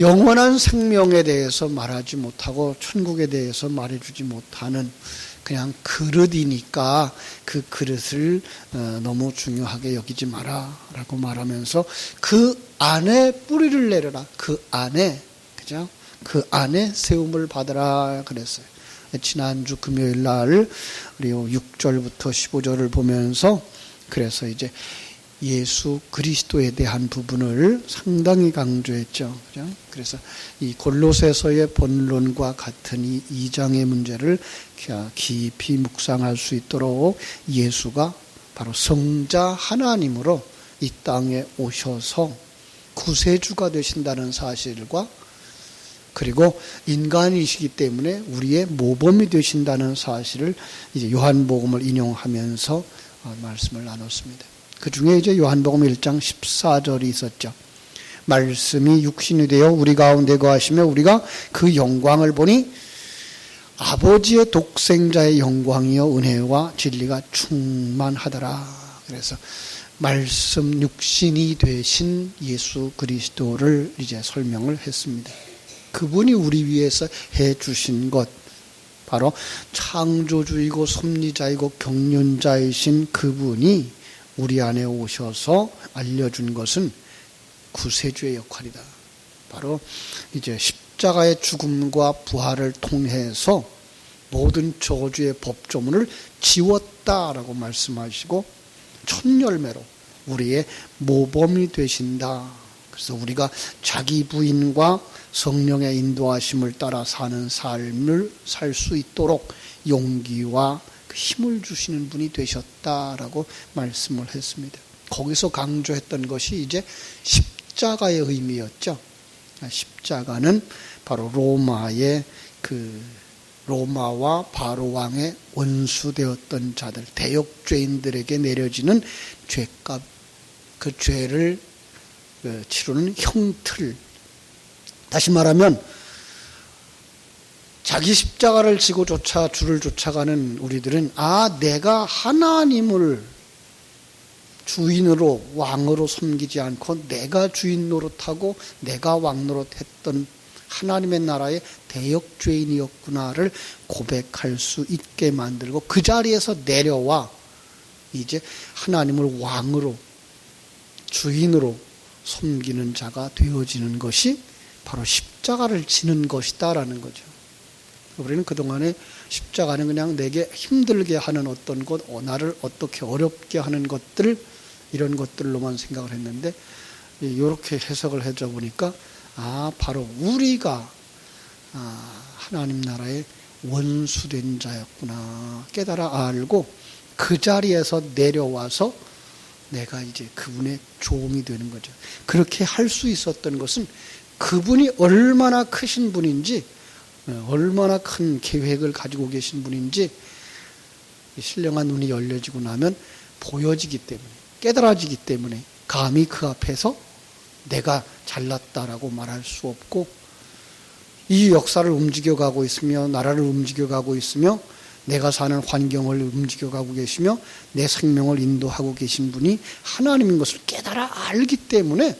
영원한 생명에 대해서 말하지 못하고 천국에 대해서 말해주지 못하는 그냥 그릇이니까 그 그릇을 너무 중요하게 여기지 마라 라고 말하면서 그 안에 뿌리를 내려라. 그 안에, 그죠? 그 안에 세움을 받으라 그랬어요. 지난주 금요일 날 우리 6절부터 15절을 보면서 그래서 이제 예수 그리스도에 대한 부분을 상당히 강조했죠. 그죠? 그래서 이 골로새서의 본론과 같은 이 2장의 문제를 깊이 묵상할 수 있도록 예수가 바로 성자 하나님으로 이 땅에 오셔서 구세주가 되신다는 사실과 그리고 인간이시기 때문에 우리의 모범이 되신다는 사실을 이제 요한복음을 인용하면서 말씀을 나눴습니다. 그 중에 이제 요한복음 1장 14절이 있었죠. 말씀이 육신이 되어 우리 가운데 거하시며 우리가 그 영광을 보니 아버지의 독생자의 영광이요 은혜와 진리가 충만하더라. 그래서 말씀 육신이 되신 예수 그리스도를 이제 설명을 했습니다. 그분이 우리 위해서 해 주신 것 바로 창조주이고 섭리자이고 경륜자이신 그분이 우리 안에 오셔서 알려준 것은 구세주의 역할이다. 바로 이제 십자가의 죽음과 부활을 통해서 모든 저주의 법조문을 지웠다라고 말씀하시고 첫 열매로 우리의 모범이 되신다. 그래서 우리가 자기 부인과 성령의 인도하심을 따라 사는 삶을 살 수 있도록 용기와 힘을 주시는 분이 되셨다라고 말씀을 했습니다. 거기서 강조했던 것이 이제 십자가의 의미였죠. 십자가는 바로 로마와 바로 왕의 원수되었던 자들, 대역죄인들에게 내려지는 죄값, 그 죄를 치르는 형틀. 다시 말하면 자기 십자가를 지고 주를 쫓아가는 우리들은 내가 하나님을 주인으로 왕으로 섬기지 않고 내가 주인 노릇하고 내가 왕 노릇했던 하나님의 나라의 대역죄인이었구나를 고백할 수 있게 만들고 그 자리에서 내려와 이제 하나님을 왕으로 주인으로 섬기는 자가 되어지는 것이 바로 십자가를 지는 것이다라는 거죠. 우리는 그동안에 십자가는 그냥 내게 힘들게 하는 어떤 것, 나를 어떻게 어렵게 하는 것들, 이런 것들로만 생각을 했는데 이렇게 해석을 해줘 보니까 바로 우리가 하나님 나라의 원수된 자였구나 깨달아 알고 그 자리에서 내려와서 내가 이제 그분의 종이 되는 거죠. 그렇게 할 수 있었던 것은 그분이 얼마나 크신 분인지, 얼마나 큰 계획을 가지고 계신 분인지 신령한 눈이 열려지고 나면 보여지기 때문에, 깨달아지기 때문에 감히 그 앞에서 내가 잘났다라고 말할 수 없고, 이 역사를 움직여가고 있으며 나라를 움직여가고 있으며 내가 사는 환경을 움직여가고 계시며 내 생명을 인도하고 계신 분이 하나님인 것을 깨달아 알기 때문에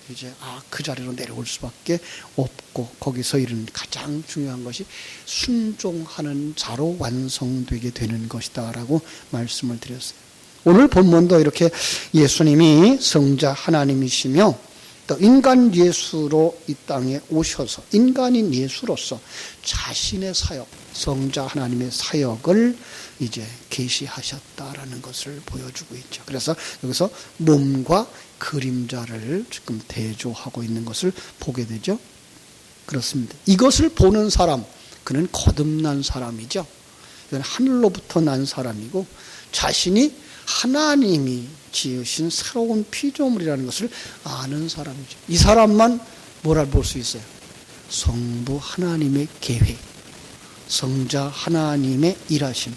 이제 그 자리로 내려올 수밖에 없고, 거기서 이른 가장 중요한 것이 순종하는 자로 완성되게 되는 것이다 라고 말씀을 드렸어요. 오늘 본문도 이렇게 예수님이 성자 하나님이시며 또 인간 예수로 이 땅에 오셔서 인간인 예수로서 자신의 사역, 성자 하나님의 사역을 이제 계시하셨다라는 것을 보여주고 있죠. 그래서 여기서 몸과 그림자를 지금 대조하고 있는 것을 보게 되죠. 그렇습니다. 이것을 보는 사람, 그는 거듭난 사람이죠. 그는 하늘로부터 난 사람이고 자신이 하나님이 지으신 새로운 피조물이라는 것을 아는 사람이죠. 이 사람만 뭘 볼 수 있어요? 성부 하나님의 계획, 성자 하나님의 일하심,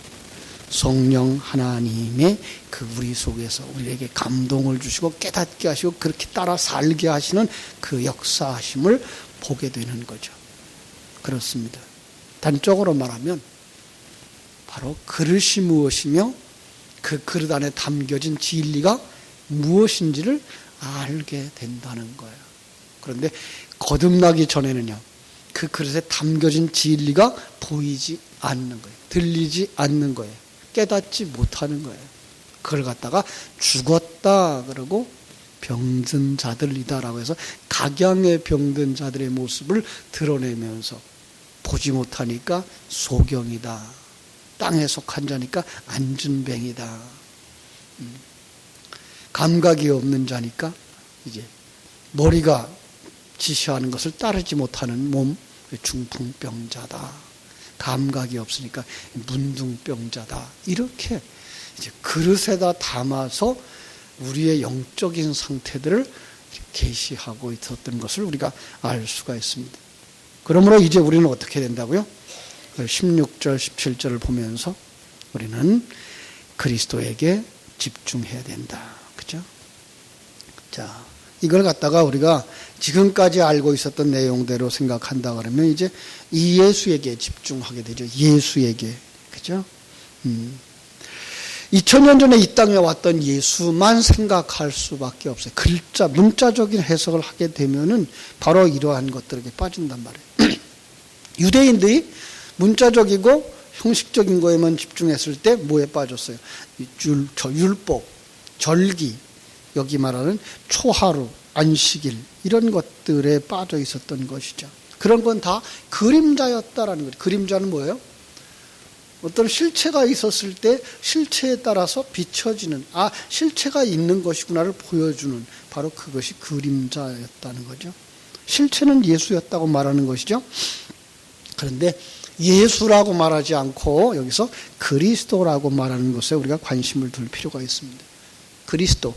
성령 하나님의 그 우리 속에서 우리에게 감동을 주시고 깨닫게 하시고 그렇게 따라 살게 하시는 그 역사하심을 보게 되는 거죠. 그렇습니다. 단적으로 말하면 바로 그릇이 무엇이며 그 그릇 안에 담겨진 진리가 무엇인지를 알게 된다는 거예요. 그런데 거듭나기 전에는요, 그 그릇에 담겨진 진리가 보이지 않는 거예요. 들리지 않는 거예요. 깨닫지 못하는 거예요. 그걸 갖다가 죽었다 그러고 병든 자들이다라고 해서 각양의 병든 자들의 모습을 드러내면서 보지 못하니까 소경이다. 땅에 속한 자니까 안진뱅이다. 감각이 없는 자니까 이제 머리가 지시하는 것을 따르지 못하는 몸, 중풍병자다. 감각이 없으니까 문둥병자다. 이렇게 이제 그릇에다 담아서 우리의 영적인 상태들을 계시하고 있었던 것을 우리가 알 수가 있습니다. 그러므로 이제 우리는 어떻게 된다고요? 16절, 17절을 보면서 우리는 그리스도에게 집중해야 된다. 그죠? 자, 이걸 갖다가 우리가 지금까지 알고 있었던 내용대로 생각한다 그러면 이제 이 예수에게 집중하게 되죠. 예수에게. 그죠? 2000년 전에 이 땅에 왔던 예수만 생각할 수밖에 없어요. 글자, 문자적인 해석을 하게 되면은 바로 이러한 것들에게 빠진단 말이에요. 유대인들이 문자적이고 형식적인 거에만 집중했을 때 뭐에 빠졌어요? 율법, 절기, 여기 말하는 초하루, 안식일 이런 것들에 빠져 있었던 것이죠. 그런 건 다 그림자였다라는 거죠. 그림자는 뭐예요? 어떤 실체가 있었을 때 실체에 따라서 비춰지는, 아, 실체가 있는 것이구나를 보여주는 바로 그것이 그림자였다는 거죠. 실체는 예수였다고 말하는 것이죠. 그런데 예수라고 말하지 않고 여기서 그리스도라고 말하는 것에 우리가 관심을 둘 필요가 있습니다. 그리스도,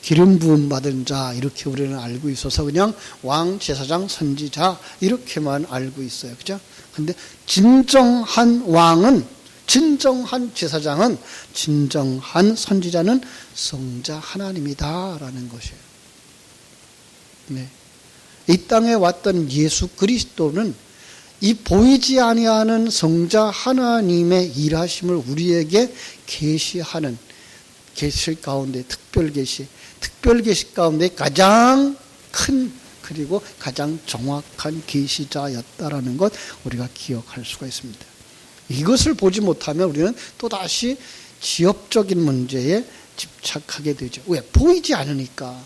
기름 부음 받은 자, 이렇게 우리는 알고 있어서 그냥 왕, 제사장, 선지자 이렇게만 알고 있어요. 그죠? 근데 진정한 왕은, 진정한 제사장은, 진정한 선지자는 성자 하나님이다라는 것이에요. 네. 이 땅에 왔던 예수 그리스도는 이 보이지 아니하는 성자 하나님의 일하심을 우리에게 계시하는 계시 가운데 특별 계시 가운데 가장 큰 그리고 가장 정확한 계시자였다라는 것 우리가 기억할 수가 있습니다. 이것을 보지 못하면 우리는 또다시 지엽적인 문제에 집착하게 되죠. 왜? 보이지 않으니까.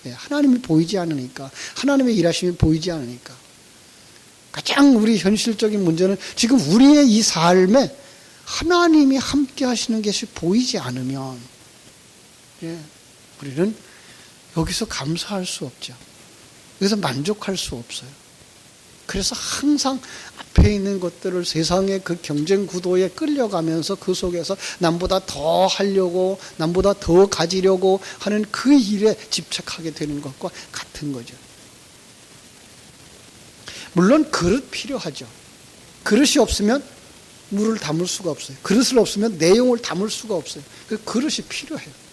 하나님이 보이지 않으니까. 하나님의 일하심이 보이지 않으니까. 가장 우리 현실적인 문제는 지금 우리의 이 삶에 하나님이 함께 하시는 것이 보이지 않으면 우리는 여기서 감사할 수 없죠. 여기서 만족할 수 없어요. 그래서 항상 앞에 있는 것들을 세상의 그 경쟁 구도에 끌려가면서 그 속에서 남보다 더 하려고, 남보다 더 가지려고 하는 그 일에 집착하게 되는 것과 같은 거죠. 물론 그릇 필요하죠. 그릇이 없으면 물을 담을 수가 없어요. 그릇을 없으면 내용을 담을 수가 없어요. 그 그릇이 필요해요.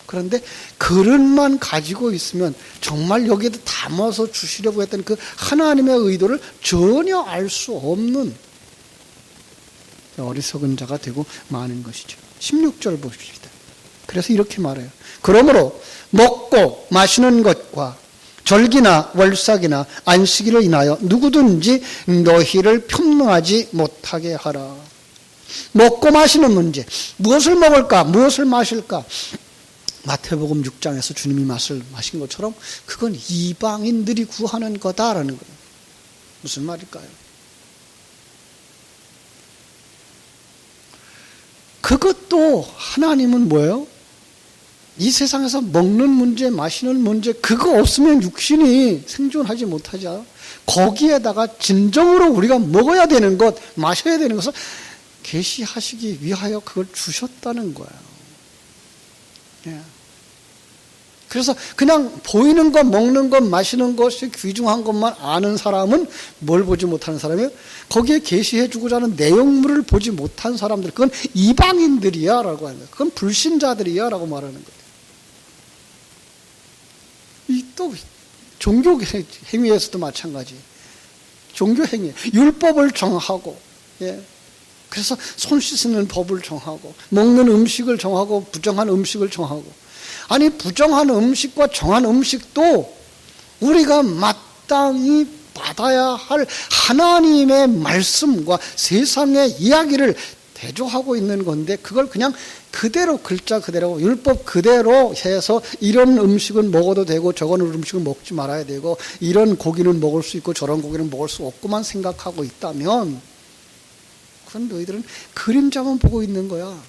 그런데 그릇만 가지고 있으면 정말 여기에도 담아서 주시려고 했던 그 하나님의 의도를 전혀 알 수 없는 어리석은 자가 되고 마는 것이죠. 16절 보십시다. 그래서 이렇게 말해요. 그러므로 먹고 마시는 것과 절기나 월삭이나 안식일을 인하여 누구든지 너희를 편노하지 못하게 하라. 먹고 마시는 문제. 무엇을 먹을까? 무엇을 마실까? 마태복음 6장에서 주님이 마신 것처럼 그건 이방인들이 구하는 거다라는 거예요. 무슨 말일까요? 그것도 하나님은 뭐예요? 이 세상에서 먹는 문제, 마시는 문제, 그거 없으면 육신이 생존하지 못하죠. 거기에다가 진정으로 우리가 먹어야 되는 것, 마셔야 되는 것을 계시하시기 위하여 그걸 주셨다는 거예요. 예. 그래서 그냥 보이는 것, 먹는 것, 마시는 것이 귀중한 것만 아는 사람은 뭘 보지 못하는 사람이에요? 거기에 계시해 주고자 하는 내용물을 보지 못한 사람들, 그건 이방인들이야 라고 하는 거예요. 그건 불신자들이야 라고 말하는 거예요. 또 종교 행위에서도 마찬가지. 종교 행위, 율법을 정하고, 예. 그래서 손 씻는 법을 정하고, 먹는 음식을 정하고, 부정한 음식을 정하고. 아니, 부정한 음식과 정한 음식도 우리가 마땅히 받아야 할 하나님의 말씀과 세상의 이야기를 대조하고 있는 건데, 그걸 그냥 그대로 글자 그대로 율법 그대로 해서 이런 음식은 먹어도 되고 저런 음식은 먹지 말아야 되고 이런 고기는 먹을 수 있고 저런 고기는 먹을 수 없고만 생각하고 있다면, 그건 너희들은 그림자만 보고 있는 거야.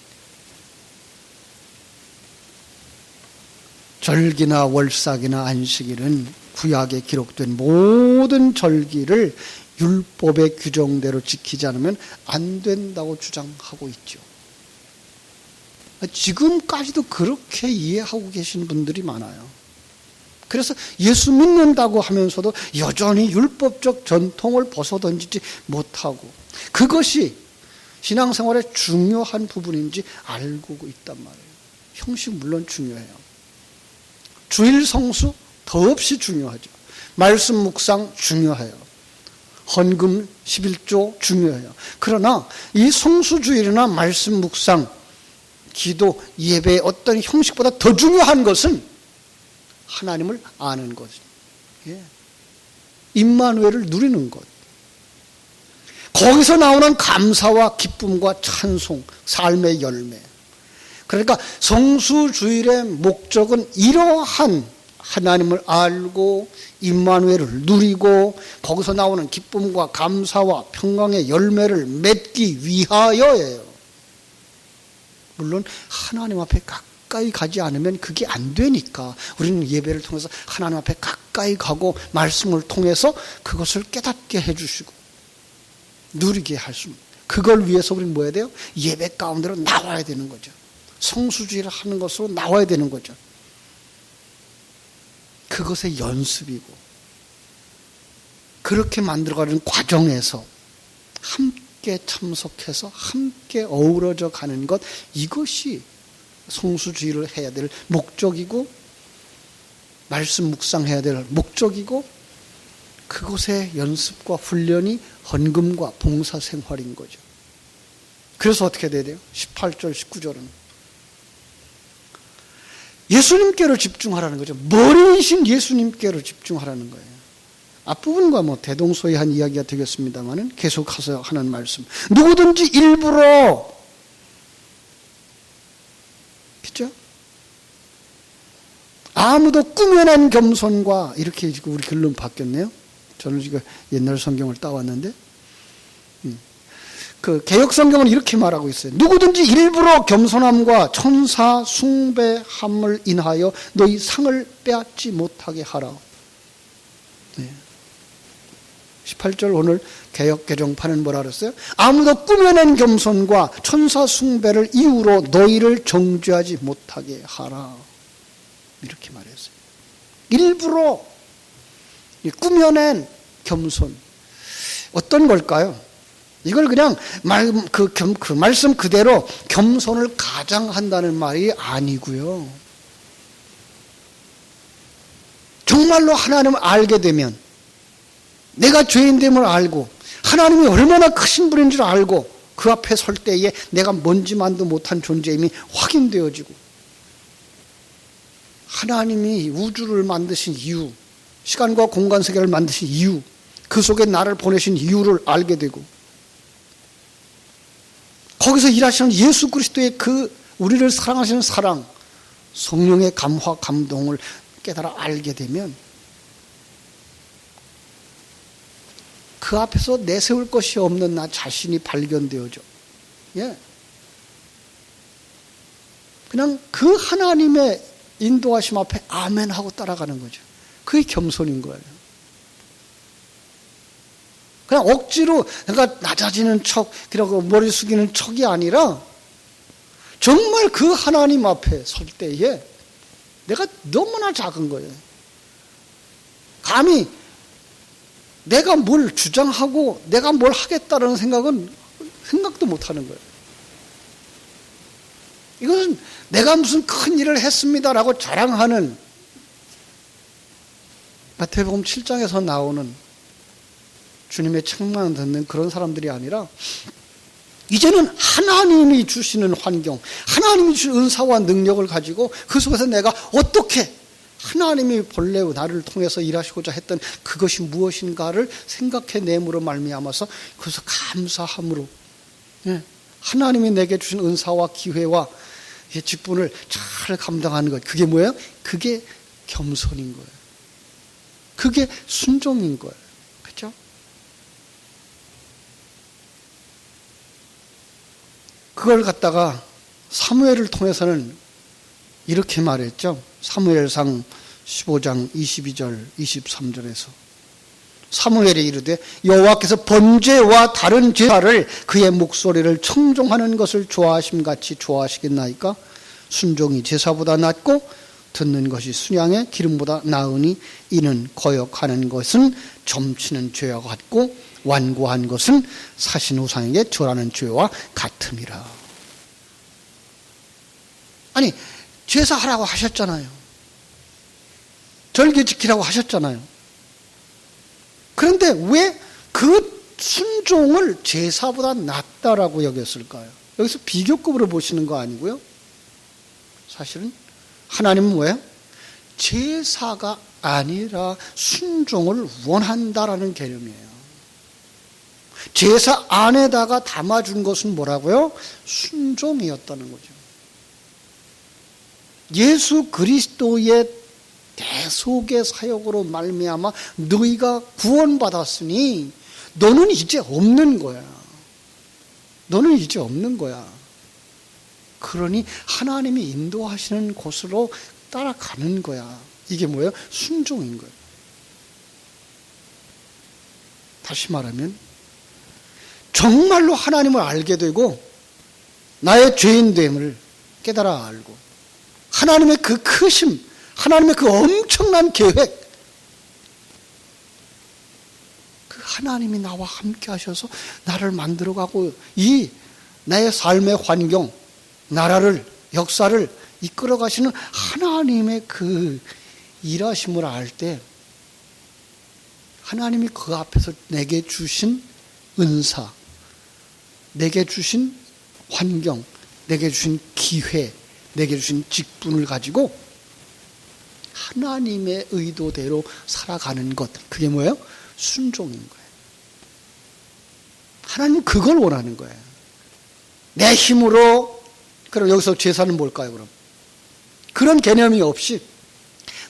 절기나 월삭이나 안식일은 구약에 기록된 모든 절기를 율법의 규정대로 지키지 않으면 안 된다고 주장하고 있죠. 지금까지도 그렇게 이해하고 계신 분들이 많아요. 그래서 예수 믿는다고 하면서도 여전히 율법적 전통을 벗어던지지 못하고, 그것이 신앙생활의 중요한 부분인지 알고 있단 말이에요. 형식 물론 중요해요. 주일 성수 더없이 중요하죠. 말씀 묵상 중요해요. 헌금 11조 중요해요. 그러나 이 성수주일이나 말씀 묵상, 기도, 예배의 어떤 형식보다 더 중요한 것은 하나님을 아는 것. 예. 임마누엘을 누리는 것. 거기서 나오는 감사와 기쁨과 찬송, 삶의 열매. 그러니까 성수주일의 목적은 이러한 하나님을 알고 임마누엘을 누리고 거기서 나오는 기쁨과 감사와 평강의 열매를 맺기 위하여예요. 물론 하나님 앞에 가까이 가지 않으면 그게 안 되니까 우리는 예배를 통해서 하나님 앞에 가까이 가고 말씀을 통해서 그것을 깨닫게 해주시고 누리게 할 수, 그걸 위해서 우리는 뭐 해야 돼요? 예배 가운데로 나와야 되는 거죠. 성수주의를 하는 것으로 나와야 되는 거죠. 그것의 연습이고, 그렇게 만들어가는 과정에서 함께 참석해서 함께 어우러져 가는 것, 이것이 성수주의를 해야 될 목적이고 말씀 묵상해야 될 목적이고, 그것의 연습과 훈련이 헌금과 봉사생활인 거죠. 그래서 어떻게 돼야 돼요? 18절 19절은 예수님께로 집중하라는 거죠. 머리이신 예수님께로 집중하라는 거예요. 앞부분과 뭐 대동소이한 이야기가 되겠습니다만은 계속해서 하는 말씀. 누구든지 일부러, 그죠? 아무도 꾸며낸 겸손과, 이렇게 지금 우리 결론 바뀌었네요. 저는 지금 옛날 성경을 따왔는데, 그 개역 성경은 이렇게 말하고 있어요. 누구든지 일부러 겸손함과 천사 숭배함을 인하여 너희 상을 빼앗지 못하게 하라. 네. 18절 오늘 개역 개정판은 뭐라 그랬어요? 아무도 꾸며낸 겸손과 천사 숭배를 이유로 너희를 정죄하지 못하게 하라. 이렇게 말했어요. 일부러 꾸며낸 겸손. 어떤 걸까요? 이걸 그냥 그 말씀 그대로 겸손을 가장한다는 말이 아니고요. 정말로 하나님을 알게 되면, 내가 죄인됨을 알고 하나님이 얼마나 크신 분인 줄 알고 그 앞에 설 때에 내가 먼지만도 못한 존재임이 확인되어지고, 하나님이 우주를 만드신 이유, 시간과 공간 세계를 만드신 이유, 그 속에 나를 보내신 이유를 알게 되고, 거기서 일하시는 예수 그리스도의 그 우리를 사랑하시는 사랑, 성령의 감화 감동을 깨달아 알게 되면 그 앞에서 내세울 것이 없는 나 자신이 발견되어져. 예. 그냥 그 하나님의 인도하심 앞에 아멘 하고 따라가는 거죠. 그게 겸손인 거예요. 그냥 억지로 내가 낮아지는 척, 그리고 머리 숙이는 척이 아니라 정말 그 하나님 앞에 설 때에 내가 너무나 작은 거예요. 감히 내가 뭘 주장하고 내가 뭘 하겠다는 생각도 못 하는 거예요. 이것은 내가 무슨 큰 일을 했습니다라고 자랑하는, 마태복음 7장에서 나오는 주님의 책망을 듣는 그런 사람들이 아니라, 이제는 하나님이 주시는 환경, 하나님이 주신 은사와 능력을 가지고 그 속에서 내가 어떻게 하나님이 본래 나를 통해서 일하시고자 했던 그것이 무엇인가를 생각해냄으로 말미암아서 그래서 감사함으로 하나님이 내게 주신 은사와 기회와 직분을 잘 감당하는 것, 그게 뭐예요? 그게 겸손인 거예요. 그게 순종인 거예요. 그렇죠? 그걸 갖다가 사무엘을 통해서는 이렇게 말했죠. 사무엘상 15장 22절 23절에서 사무엘이 이르되 여호와께서 번제와 다른 제사를 그의 목소리를 청종하는 것을 좋아하심같이 좋아하시겠나이까? 순종이 제사보다 낫고 듣는 것이 순양의 기름보다 나으니 이는 거역하는 것은 점치는 죄와 같고 완고한 것은 사신 우상에게 절하는 죄와 같음이라. 아니, 제사하라고 하셨잖아요. 절기 지키라고 하셨잖아요. 그런데 왜 그 순종을 제사보다 낫다라고 여겼을까요? 여기서 비교급으로 보시는 거 아니고요. 사실은 하나님은 뭐예요? 제사가 아니라 순종을 원한다라는 개념이에요. 제사 안에다가 담아준 것은 뭐라고요? 순종이었다는 거죠. 예수 그리스도의 대속의 사역으로 말미암아 너희가 구원받았으니 너는 이제 없는 거야. 너는 이제 없는 거야. 그러니 하나님이 인도하시는 곳으로 따라가는 거야. 이게 뭐예요? 순종인 거예요. 다시 말하면 정말로 하나님을 알게 되고 나의 죄인됨을 깨달아 알고 하나님의 그 크심, 하나님의 그 엄청난 계획, 그 하나님이 나와 함께 하셔서 나를 만들어가고 이 나의 삶의 환경, 나라를, 역사를 이끌어 가시는 하나님의 그 일하심을 알 때 하나님이 그 앞에서 내게 주신 은사, 내게 주신 환경, 내게 주신 기회, 내게 주신 직분을 가지고 하나님의 의도대로 살아가는 것, 그게 뭐예요? 순종인 거예요. 하나님 그걸 원하는 거예요. 내 힘으로. 그럼 여기서 제사는 뭘까요? 그럼 그런 개념이 없이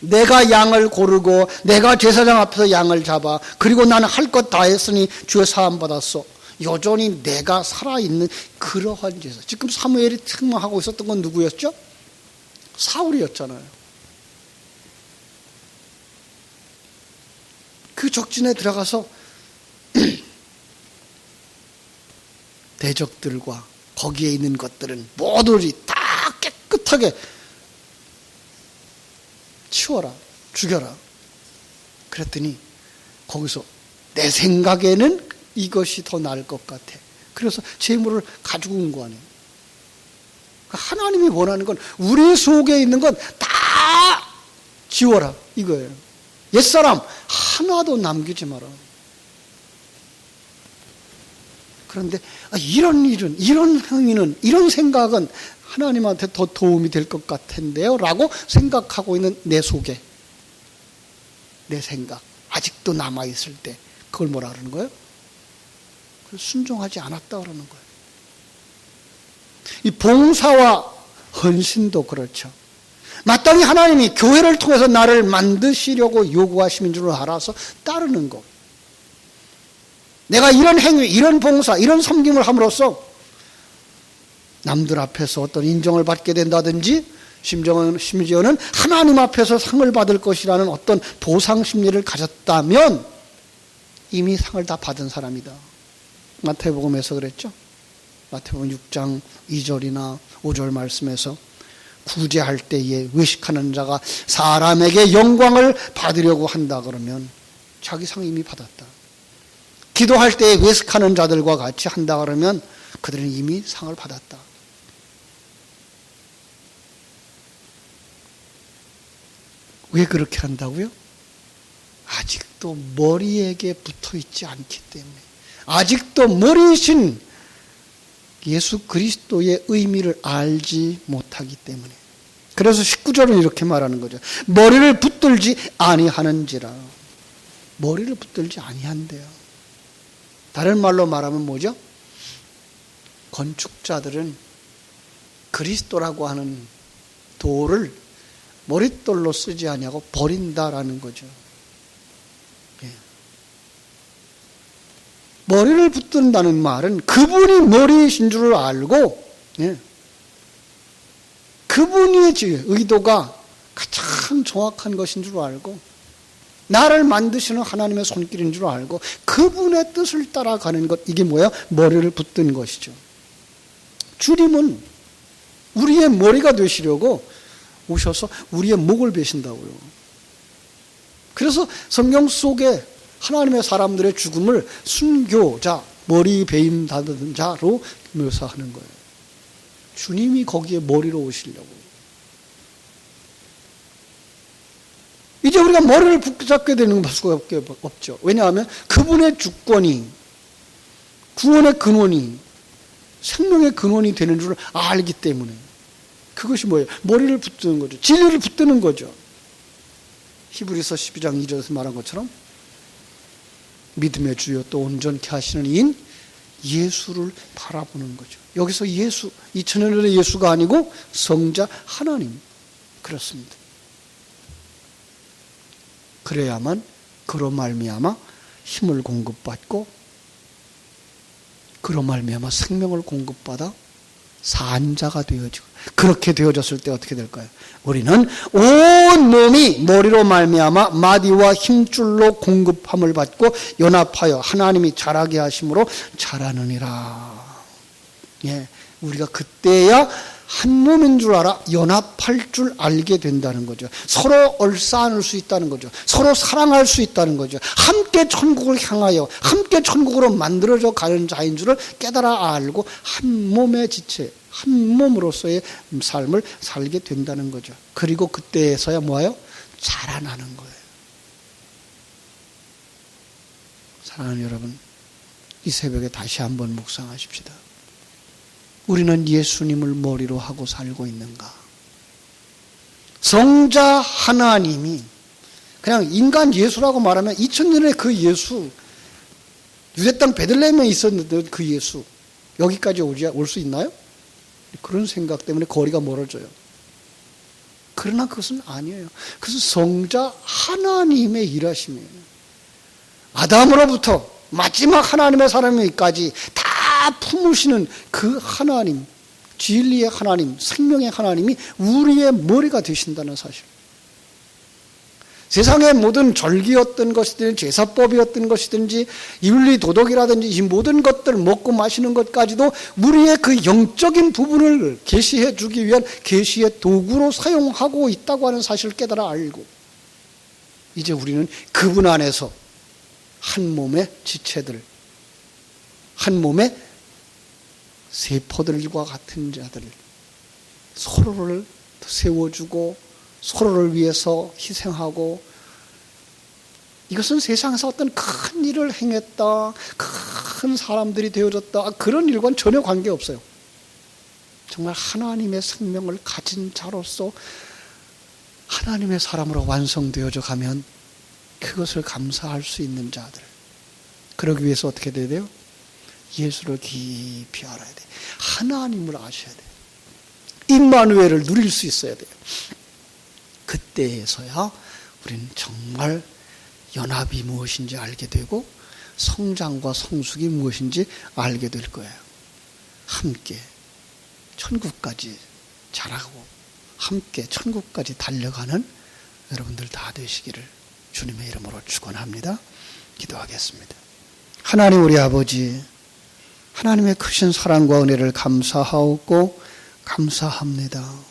내가 양을 고르고 내가 제사장 앞에서 양을 잡아 그리고 나는 할 것 다 했으니 주의 사함 받았어. 여전히 내가 살아있는 그러한 제사. 지금 사무엘이 특망하고 있었던 건 누구였죠? 사울이었잖아요. 그 적진에 들어가서 대적들과 거기에 있는 것들은 모두를 다 깨끗하게 치워라, 죽여라. 그랬더니 거기서 내 생각에는 이것이 더 나을 것 같아. 그래서 재물을 가지고 온 거 아니에요. 하나님이 원하는 건 우리 속에 있는 건 다 지워라 이거예요. 옛사람 하나도 남기지 마라. 그런데 이런 일은, 이런 행위는, 이런 생각은 하나님한테 더 도움이 될 것 같은데요 라고 생각하고 있는 내 속에, 내 생각 아직도 남아있을 때 그걸 뭐라 그러는 거예요? 순종하지 않았다 그러는 거예요. 이 봉사와 헌신도 그렇죠. 마땅히 하나님이 교회를 통해서 나를 만드시려고 요구하시는 줄 알아서 따르는 것. 내가 이런 행위, 이런 봉사, 이런 섬김을 함으로써 남들 앞에서 어떤 인정을 받게 된다든지 심지어는 하나님 앞에서 상을 받을 것이라는 어떤 보상 심리를 가졌다면 이미 상을 다 받은 사람이다. 마태복음에서 그랬죠. 마태복음 6장 2절이나 5절 말씀에서 구제할 때에 외식하는 자가 사람에게 영광을 받으려고 한다 그러면 자기 상 이미 받았다. 기도할 때에 외식하는 자들과 같이 한다 그러면 그들은 이미 상을 받았다. 왜 그렇게 한다고요? 아직도 머리에게 붙어 있지 않기 때문에, 아직도 머리이신 예수 그리스도의 의미를 알지 못하기 때문에 그래서 19절은 이렇게 말하는 거죠. 머리를 붙들지 아니하는지라. 머리를 붙들지 아니한대요. 다른 말로 말하면 뭐죠? 건축자들은 그리스도라고 하는 돌을 머릿돌로 쓰지 아니하고 버린다라는 거죠. 예. 머리를 붙든다는 말은 그분이 머리이신 줄 알고, 예. 그분의 의도가 가장 정확한 것인 줄 알고, 나를 만드시는 하나님의 손길인 줄 알고 그분의 뜻을 따라가는 것, 이게 뭐야? 머리를 붙든 것이죠. 주님은 우리의 머리가 되시려고 오셔서 우리의 목을 베신다고요. 그래서 성경 속에 하나님의 사람들의 죽음을 순교자, 머리 베임 받은 자로 묘사하는 거예요. 주님이 거기에 머리로 오시려고. 이제 우리가 머리를 붙잡게 되는 수밖에 없죠. 왜냐하면 그분의 주권이, 구원의 근원이, 생명의 근원이 되는 줄 알기 때문에. 그것이 뭐예요? 머리를 붙드는 거죠. 진리를 붙드는 거죠. 히브리서 12장 2절에서 말한 것처럼 믿음의 주여 또 온전케 하시는 이인 예수를 바라보는 거죠. 여기서 예수, 2000년 전의 예수가 아니고 성자 하나님. 그렇습니다. 그래야만 그로 말미암아 힘을 공급받고 그로 말미암아 생명을 공급받아 산자가 되어지고, 그렇게 되어졌을 때 어떻게 될까요? 우리는 온 몸이 머리로 말미암아 마디와 힘줄로 공급함을 받고 연합하여 하나님이 자라게 하심으로 자라느니라. 예, 우리가 그때야 한 몸인 줄 알아 연합할 줄 알게 된다는 거죠. 서로 얼싸안을 수 있다는 거죠. 서로 사랑할 수 있다는 거죠. 함께 천국을 향하여 함께 천국으로 만들어져 가는 자인 줄을 깨달아 알고 한 몸의 지체, 한 몸으로서의 삶을 살게 된다는 거죠. 그리고 그때에서야 뭐예요? 자라나는 거예요. 사랑하는 여러분, 이 새벽에 다시 한번 묵상하십시다. 우리는 예수님을 머리로 하고 살고 있는가? 성자 하나님이 그냥 인간 예수라고 말하면 2000년의 그 예수, 유대 땅 베들레헴에 있었는데 그 예수, 여기까지 올 수 있나요? 그런 생각 때문에 거리가 멀어져요. 그러나 그것은 아니에요. 그것은 성자 하나님의 일하심이에요. 아담으로부터 마지막 하나님의 사람에까지 다 품으시는 그 하나님, 진리의 하나님, 생명의 하나님이 우리의 머리가 되신다는 사실. 세상의 모든 절기였던 것이든지 제사법이었던 것이든지 윤리 도덕이라든지 이 모든 것들 먹고 마시는 것까지도 우리의 그 영적인 부분을 계시해 주기 위한 계시의 도구로 사용하고 있다고 하는 사실을 깨달아 알고, 이제 우리는 그분 안에서 한 몸의 지체들, 한 몸의 세포들과 같은 자들, 서로를 세워주고 서로를 위해서 희생하고, 이것은 세상에서 어떤 큰 일을 행했다, 큰 사람들이 되어졌다, 그런 일과는 전혀 관계없어요. 정말 하나님의 생명을 가진 자로서 하나님의 사람으로 완성되어져 가면 그것을 감사할 수 있는 자들, 그러기 위해서 어떻게 돼야 돼요? 예수를 깊이 알아야 돼. 하나님을 아셔야 돼. 임마누엘을 누릴 수 있어야 돼요. 그때에서야 우리는 정말 연합이 무엇인지 알게 되고 성장과 성숙이 무엇인지 알게 될 거예요. 함께 천국까지 자라고 함께 천국까지 달려가는 여러분들 다 되시기를 주님의 이름으로 축원합니다. 기도하겠습니다. 하나님 우리 아버지, 하나님의 크신 사랑과 은혜를 감사하옵고 감사합니다.